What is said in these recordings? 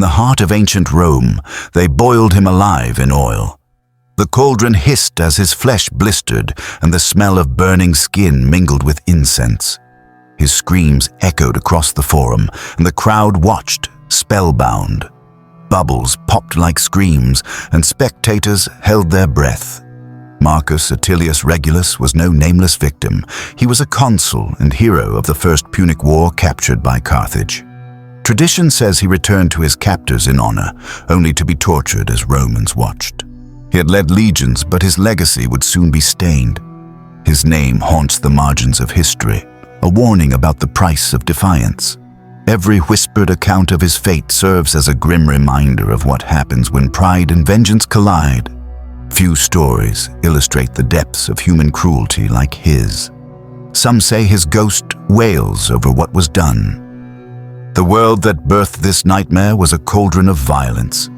the heart of ancient Rome, they boiled him alive in oil. The cauldron hissed as his flesh blistered, and the smell of burning skin mingled with incense. His screams echoed across the forum, and the crowd watched, spellbound. Bubbles popped like screams, and spectators held their breath. Marcus Atilius Regulus was no nameless victim. He was a consul and hero of the First Punic War captured by Carthage. Tradition says he returned to his captors in honor, only to be tortured as Romans watched. He had led legions, but his legacy would soon be stained. His name haunts the margins of history, a warning about the price of defiance. Every whispered account of his fate serves as a grim reminder of what happens when pride and vengeance collide. Few stories illustrate the depths of human cruelty like his. Some say his ghost wails over what was done. The world that birthed this nightmare was a cauldron of violence.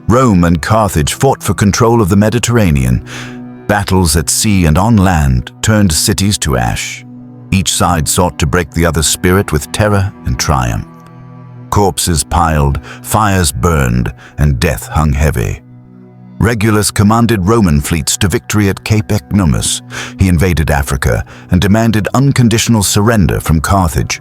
Rome and Carthage fought for control of the Mediterranean. Battles at sea and on land turned cities to ash. Each side sought to break the other's spirit with terror and triumph. Corpses piled, fires burned, and death hung heavy. Regulus commanded Roman fleets to victory at Cape Ecnomus. He invaded Africa and demanded unconditional surrender from Carthage.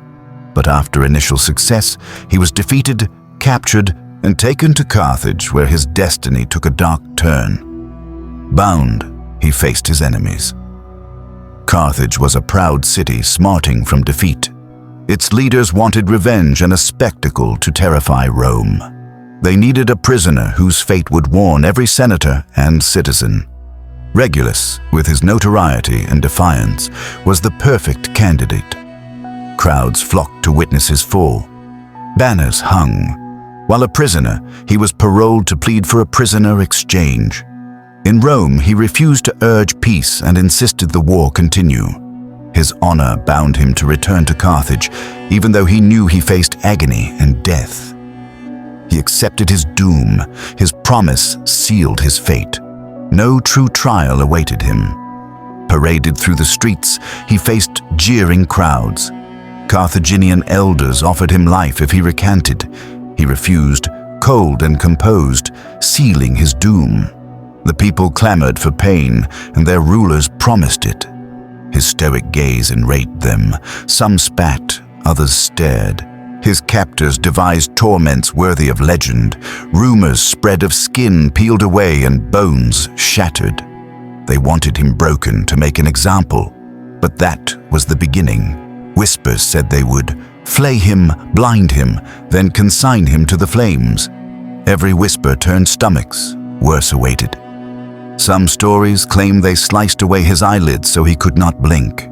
But after initial success, he was defeated, captured, and taken to Carthage, where his destiny took a dark turn. Bound, he faced his enemies. Carthage was a proud city smarting from defeat. Its leaders wanted revenge and a spectacle to terrify Rome. They needed a prisoner whose fate would warn every senator and citizen. Regulus, with his notoriety and defiance, was the perfect candidate. Crowds flocked to witness his fall. Banners hung. While a prisoner, he was paroled to plead for a prisoner exchange. In Rome, he refused to urge peace and insisted the war continue. His honor bound him to return to Carthage, even though he knew he faced agony and death. He accepted his doom. His promise sealed his fate. No true trial awaited him. Paraded through the streets, he faced jeering crowds. Carthaginian elders offered him life if he recanted. He refused, cold and composed, sealing his doom. The people clamored for pain, and their rulers promised it. His stoic gaze enraged them. Some spat, others stared. His captors devised torments worthy of legend. Rumors spread of skin peeled away and bones shattered. They wanted him broken to make an example, but that was the beginning. Whispers said they would flay him, blind him, then consign him to the flames. Every whisper turned stomachs. Worse awaited. Some stories claim they sliced away his eyelids so he could not blink.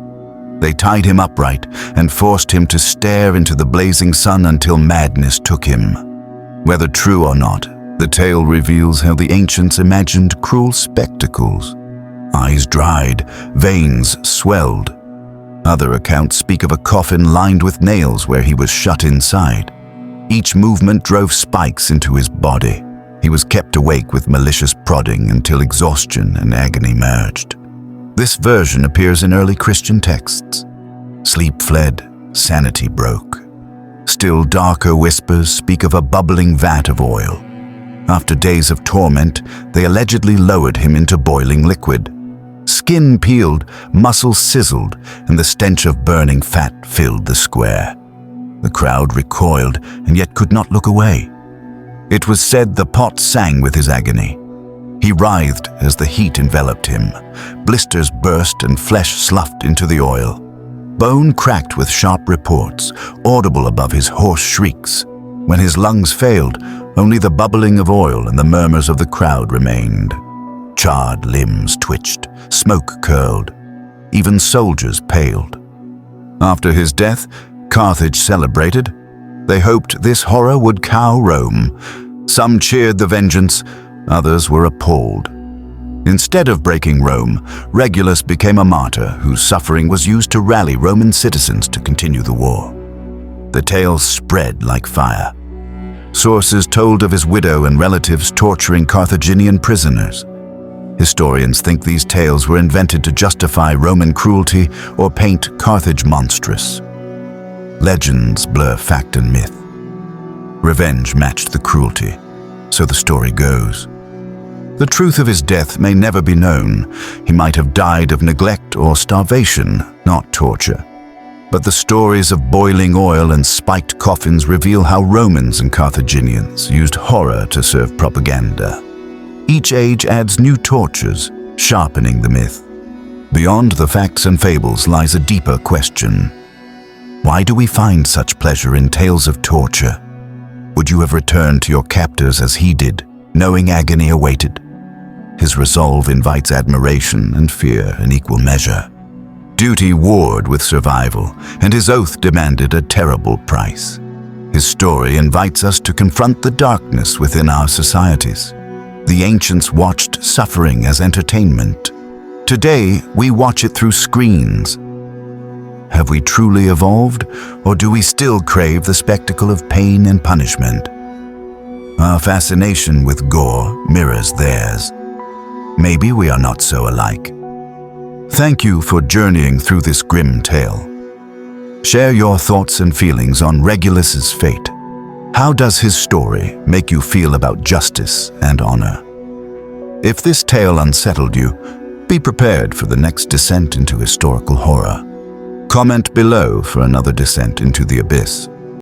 They tied him upright and forced him to stare into the blazing sun until madness took him. Whether true or not, the tale reveals how the ancients imagined cruel spectacles. Eyes dried, veins swelled. Other accounts speak of a coffin lined with nails where he was shut inside. Each movement drove spikes into his body. He was kept awake with malicious prodding until exhaustion and agony merged. This version appears in early Christian texts. Sleep fled, sanity broke. Still darker whispers speak of a bubbling vat of oil. After days of torment, they allegedly lowered him into boiling liquid. Skin peeled, muscles sizzled, and the stench of burning fat filled the square. The crowd recoiled and yet could not look away. It was said the pot sang with his agony. He writhed as the heat enveloped him. Blisters burst and flesh sloughed into the oil. Bone cracked with sharp reports, audible above his hoarse shrieks. When his lungs failed, only the bubbling of oil and the murmurs of the crowd remained. Charred limbs twitched, smoke curled. Even soldiers paled. After his death, Carthage celebrated. They hoped this horror would cow Rome. Some cheered the vengeance, others were appalled. Instead of breaking Rome, Regulus became a martyr whose suffering was used to rally Roman citizens to continue the war. The tale spread like fire. Sources told of his widow and relatives torturing Carthaginian prisoners. Historians think these tales were invented to justify Roman cruelty or paint Carthage monstrous. Legends blur fact and myth. Revenge matched the cruelty, so the story goes. The truth of his death may never be known. He might have died of neglect or starvation, not torture. But the stories of boiling oil and spiked coffins reveal how Romans and Carthaginians used horror to serve propaganda. Each age adds new tortures, sharpening the myth. Beyond the facts and fables lies a deeper question. Why do we find such pleasure in tales of torture? Would you have returned to your captors as he did, knowing agony awaited? His resolve invites admiration and fear in equal measure. Duty warred with survival, and his oath demanded a terrible price. His story invites us to confront the darkness within our societies. The ancients watched suffering as entertainment. Today, we watch it through screens. Have we truly evolved, or do we still crave the spectacle of pain and punishment? Our fascination with gore mirrors theirs. Maybe we are not so alike. Thank you for journeying through this grim tale. Share your thoughts and feelings on Regulus's fate. How does his story make you feel about justice and honor? If this tale unsettled you, be prepared for the next descent into historical horror. Comment below for another descent into the abyss.